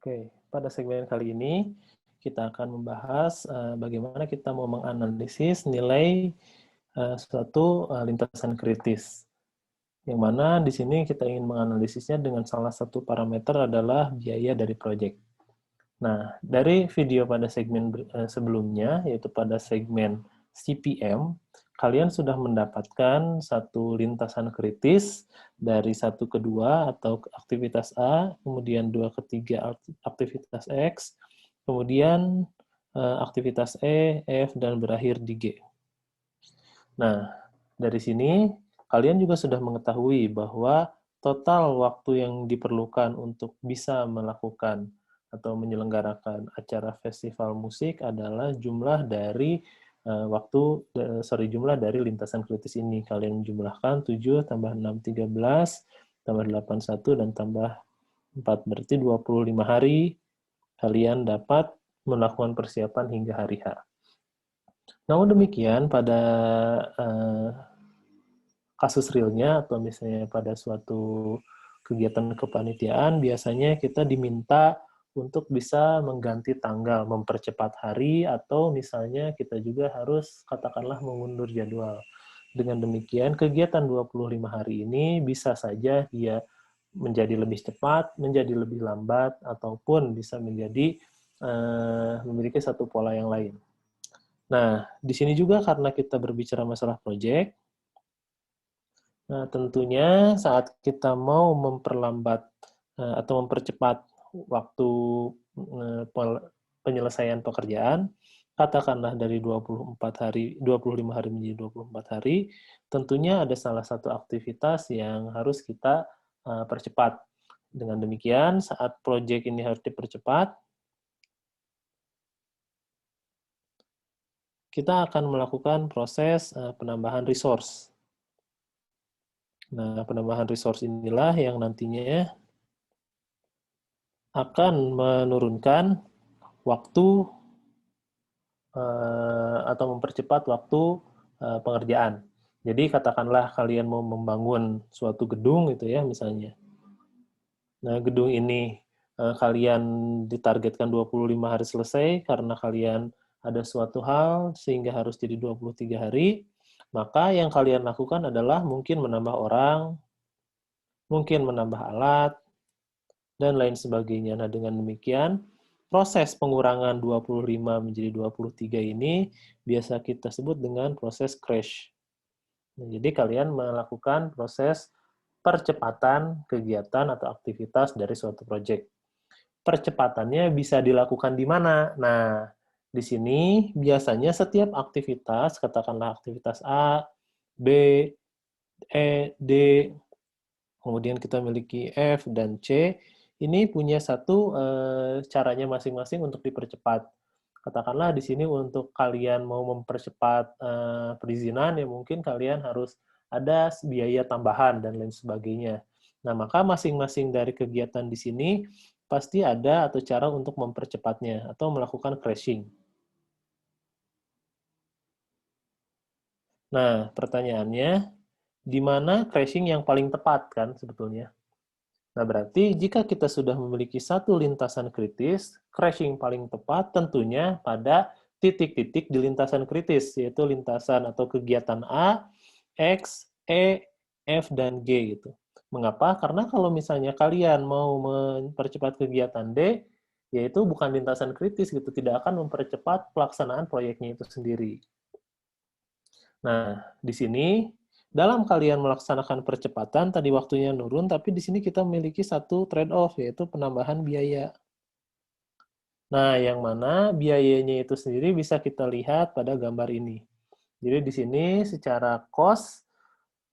Oke, pada segmen kali ini kita akan membahas bagaimana kita mau menganalisis nilai suatu lintasan kritis. Yang mana di sini kita ingin menganalisisnya dengan salah satu parameter adalah biaya dari proyek. Nah, dari video pada segmen sebelumnya, yaitu pada segmen CPM, kalian sudah mendapatkan satu lintasan kritis dari 1 ke 2 atau aktivitas A, kemudian 2 ke 3 aktivitas X, kemudian aktivitas E, F, dan berakhir di G. Nah, dari sini kalian juga sudah mengetahui bahwa total waktu yang diperlukan untuk bisa melakukan atau menyelenggarakan acara festival musik adalah jumlah dari jumlah dari lintasan kritis ini. Kalian jumlahkan 7 tambah 6, 13, tambah 8, 1, dan tambah 4, berarti 25 hari kalian dapat melakukan persiapan hingga hari H. Namun demikian, pada kasus realnya atau misalnya pada suatu kegiatan kepanitiaan, biasanya kita diminta untuk bisa mengganti tanggal, mempercepat hari, atau misalnya kita juga harus katakanlah mengundur jadwal. Dengan demikian, kegiatan 25 hari ini bisa saja dia menjadi lebih cepat, menjadi lebih lambat, ataupun bisa menjadi memiliki satu pola yang lain. Nah, di sini juga karena kita berbicara masalah proyek, nah, tentunya saat kita mau memperlambat atau mempercepat waktu penyelesaian pekerjaan, katakanlah dari 25 hari menjadi 24 hari, tentunya ada salah satu aktivitas yang harus kita percepat. Dengan demikian, saat proyek ini harus dipercepat, kita akan melakukan proses penambahan resource. Nah, penambahan resource inilah yang nantinya akan menurunkan waktu atau mempercepat waktu pengerjaan. Jadi katakanlah kalian mau membangun suatu gedung gitu ya misalnya. Nah, gedung ini kalian ditargetkan 25 hari selesai karena kalian ada suatu hal sehingga harus jadi 23 hari, maka yang kalian lakukan adalah mungkin menambah orang, mungkin menambah alat, dan lain sebagainya. Nah, dengan demikian, proses pengurangan 25 menjadi 23 ini biasa kita sebut dengan proses crash. Nah, jadi kalian melakukan proses percepatan kegiatan atau aktivitas dari suatu proyek. Percepatannya bisa dilakukan di mana? Nah, di sini biasanya setiap aktivitas, katakanlah aktivitas A, B, E, D, kemudian kita memiliki F dan C, ini punya satu caranya masing-masing untuk dipercepat. Katakanlah di sini untuk kalian mau mempercepat perizinan, ya mungkin kalian harus ada biaya tambahan dan lain sebagainya. Nah, maka masing-masing dari kegiatan di sini pasti ada atau cara untuk mempercepatnya atau melakukan crashing. Nah, pertanyaannya, di mana crashing yang paling tepat kan sebetulnya? Nah, berarti jika kita sudah memiliki satu lintasan kritis, crashing paling tepat tentunya pada titik-titik di lintasan kritis, yaitu lintasan atau kegiatan A, X, E, F, dan G gitu. Mengapa? Karena kalau misalnya kalian mau mempercepat kegiatan D, yaitu bukan lintasan kritis gitu, tidak akan mempercepat pelaksanaan proyeknya itu sendiri. Nah, di sini dalam kalian melaksanakan percepatan, tadi waktunya nurun, tapi di sini kita memiliki satu trade-off, yaitu penambahan biaya. Nah, yang mana biayanya itu sendiri bisa kita lihat pada gambar ini. Jadi di sini secara cost,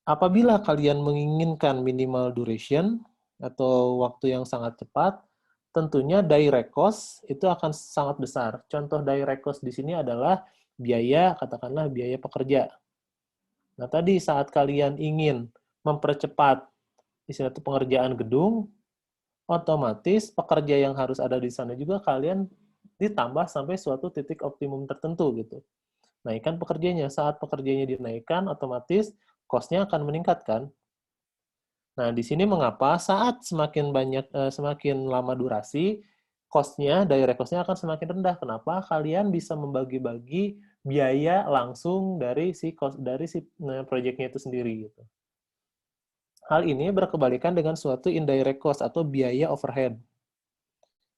apabila kalian menginginkan minimal duration atau waktu yang sangat cepat, tentunya direct cost itu akan sangat besar. Contoh direct cost di sini adalah biaya, katakanlah biaya pekerja. Nah, tadi saat kalian ingin mempercepat istilah itu pengerjaan gedung, otomatis pekerja yang harus ada di sana juga kalian ditambah sampai suatu titik optimum tertentu gitu. Naikkan pekerjanya. Saat pekerjanya dinaikkan, otomatis cost-nya akan meningkat kan. Nah, di sini mengapa saat semakin lama durasi, cost-nya, direct cost-nya akan semakin rendah. Kenapa? Kalian bisa membagi-bagi biaya langsung dari si project-nya itu sendiri gitu. Hal ini berkebalikan dengan suatu indirect cost atau biaya overhead.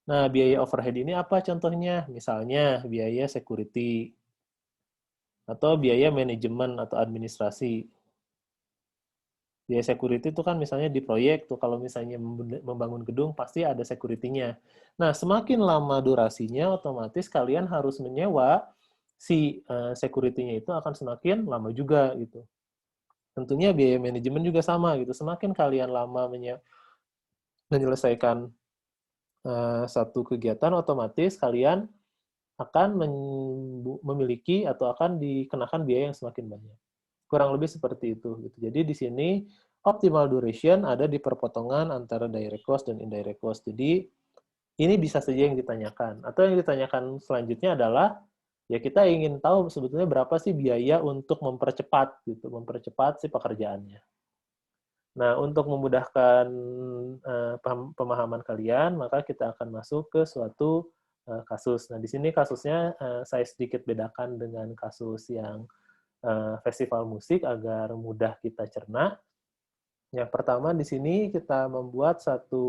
Nah, biaya overhead ini apa contohnya? Misalnya biaya security atau biaya manajemen atau administrasi. Biaya security itu kan misalnya di proyek tuh kalau misalnya membangun gedung pasti ada security-nya. Nah, semakin lama durasinya otomatis kalian harus menyewa si security-nya itu akan semakin lama juga gitu. Tentunya biaya manajemen juga sama gitu. Semakin kalian lama menyelesaikan satu kegiatan, otomatis kalian akan memiliki atau akan dikenakan biaya yang semakin banyak. Kurang lebih seperti itu. Gitu. Jadi di sini optimal duration ada di perpotongan antara direct cost dan indirect cost. Jadi ini bisa saja yang ditanyakan. Atau yang ditanyakan selanjutnya adalah ya kita ingin tahu sebetulnya berapa sih biaya untuk mempercepat gitu, mempercepat si pekerjaannya. Nah, untuk memudahkan pemahaman kalian, maka kita akan masuk ke suatu kasus. Nah, di sini kasusnya saya sedikit bedakan dengan kasus yang festival musik agar mudah kita cerna. Yang pertama di sini kita membuat satu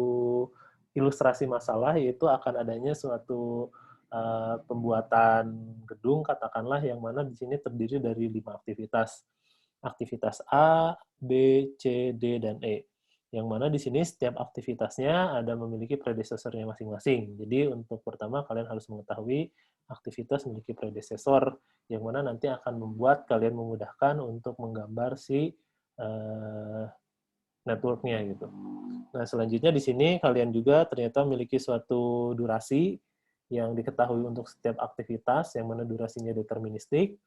ilustrasi masalah, yaitu akan adanya suatu pembuatan gedung, katakanlah yang mana di sini terdiri dari 5 aktivitas. Aktivitas A, B, C, D, dan E. Yang mana di sini setiap aktivitasnya ada memiliki predecessor-nya masing-masing. Jadi untuk pertama kalian harus mengetahui aktivitas memiliki predecessor, yang mana nanti akan membuat kalian memudahkan untuk menggambar si network-nya gitu. Nah, selanjutnya di sini kalian juga ternyata memiliki suatu durasi yang diketahui untuk setiap aktivitas, yang mana durasinya deterministik.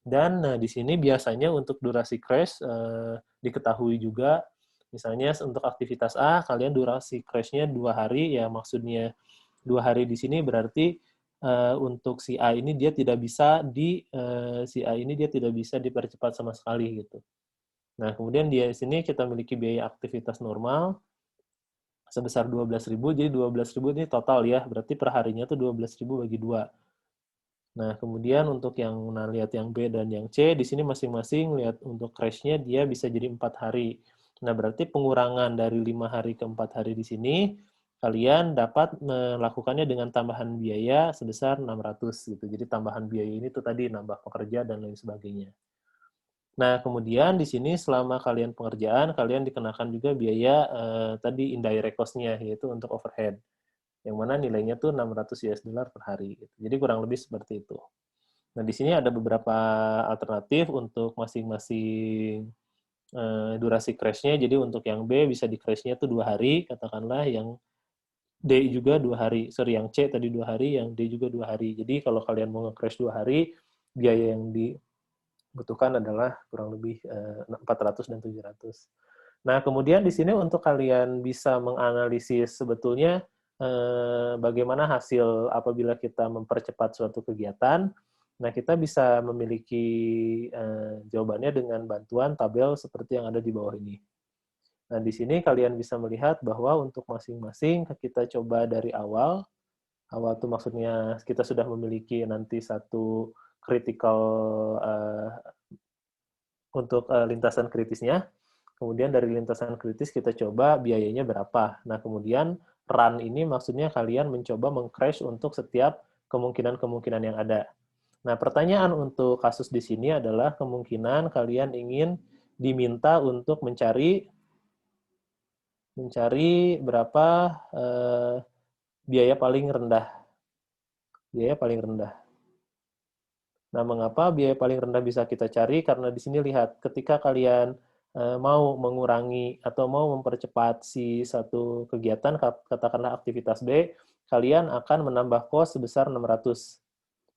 Dan di sini biasanya untuk durasi crash diketahui juga, misalnya untuk aktivitas A, kalian durasi crash-nya 2 hari, ya maksudnya 2 hari di sini berarti untuk si A ini dia tidak bisa dipercepat sama sekali gitu. Nah, kemudian di sini kita memiliki biaya aktivitas normal sebesar 12.000, jadi 12.000 ini total ya, berarti per harinya tuh 12.000 bagi 2. Nah, kemudian untuk yang lihat yang B dan yang C, di sini masing-masing lihat untuk crash-nya dia bisa jadi 4 hari. Nah, berarti pengurangan dari 5 hari ke 4 hari di sini, kalian dapat melakukannya dengan tambahan biaya sebesar 600 gitu. Jadi tambahan biaya ini tuh tadi nambah pekerja dan lain sebagainya. Nah, kemudian di sini selama kalian pengerjaan, kalian dikenakan juga biaya tadi indirect cost-nya, yaitu untuk overhead. Yang mana nilainya tuh 600 US dollar per hari. Gitu. Jadi kurang lebih seperti itu. Nah, di sini ada beberapa alternatif untuk masing-masing durasi crash-nya. Jadi untuk yang B bisa di crash-nya tuh 2 hari, katakanlah yang D juga 2 hari. Sorry, yang C tadi 2 hari, yang D juga 2 hari. Jadi kalau kalian mau nge-crash 2 hari, biaya yang dibutuhkan adalah kurang lebih 400 dan 700. Nah, kemudian di sini untuk kalian bisa menganalisis sebetulnya bagaimana hasil apabila kita mempercepat suatu kegiatan. Nah, kita bisa memiliki jawabannya dengan bantuan tabel seperti yang ada di bawah ini. Nah, di sini kalian bisa melihat bahwa untuk masing-masing kita coba dari awal. Awal itu maksudnya kita sudah memiliki nanti satu critical untuk lintasan kritisnya. Kemudian dari lintasan kritis kita coba biayanya berapa. Nah, kemudian run ini maksudnya kalian mencoba meng-crash untuk setiap kemungkinan-kemungkinan yang ada. Nah, pertanyaan untuk kasus di sini adalah kemungkinan kalian ingin diminta untuk mencari berapa biaya paling rendah. Biaya paling rendah. Nah, mengapa biaya paling rendah bisa kita cari? Karena di sini lihat, ketika kalian mau mengurangi atau mau mempercepat si satu kegiatan, katakanlah aktivitas B, kalian akan menambah kos sebesar 600.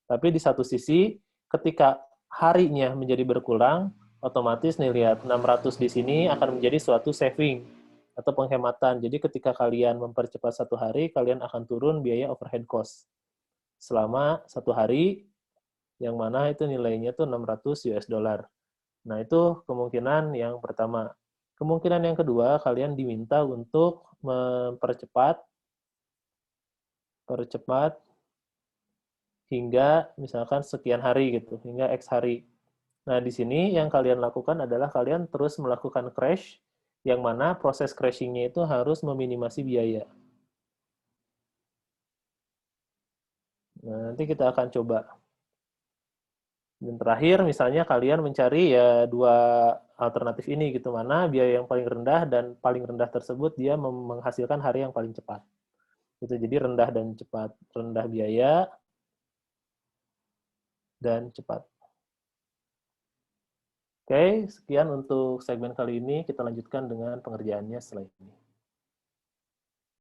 Tapi di satu sisi, ketika harinya menjadi berkurang, otomatis nih lihat, 600 di sini akan menjadi suatu saving atau penghematan. Jadi ketika kalian mempercepat satu hari, kalian akan turun biaya overhead cost. Selama satu hari, yang mana itu nilainya tuh 600 US dollar. Nah, itu kemungkinan yang pertama. Kemungkinan yang kedua, kalian diminta untuk mempercepat percepat hingga misalkan sekian hari gitu, hingga X hari. Nah, di sini yang kalian lakukan adalah kalian terus melakukan crash, yang mana proses crashing-nya itu harus meminimasi biaya. Nah, nanti kita akan coba. Dan terakhir, misalnya kalian mencari ya dua alternatif ini gitu, mana biaya yang paling rendah dan paling rendah tersebut dia menghasilkan hari yang paling cepat. Itu jadi rendah dan cepat, rendah biaya dan cepat. Oke, sekian untuk segmen kali ini. Kita lanjutkan dengan pengerjaannya setelah ini.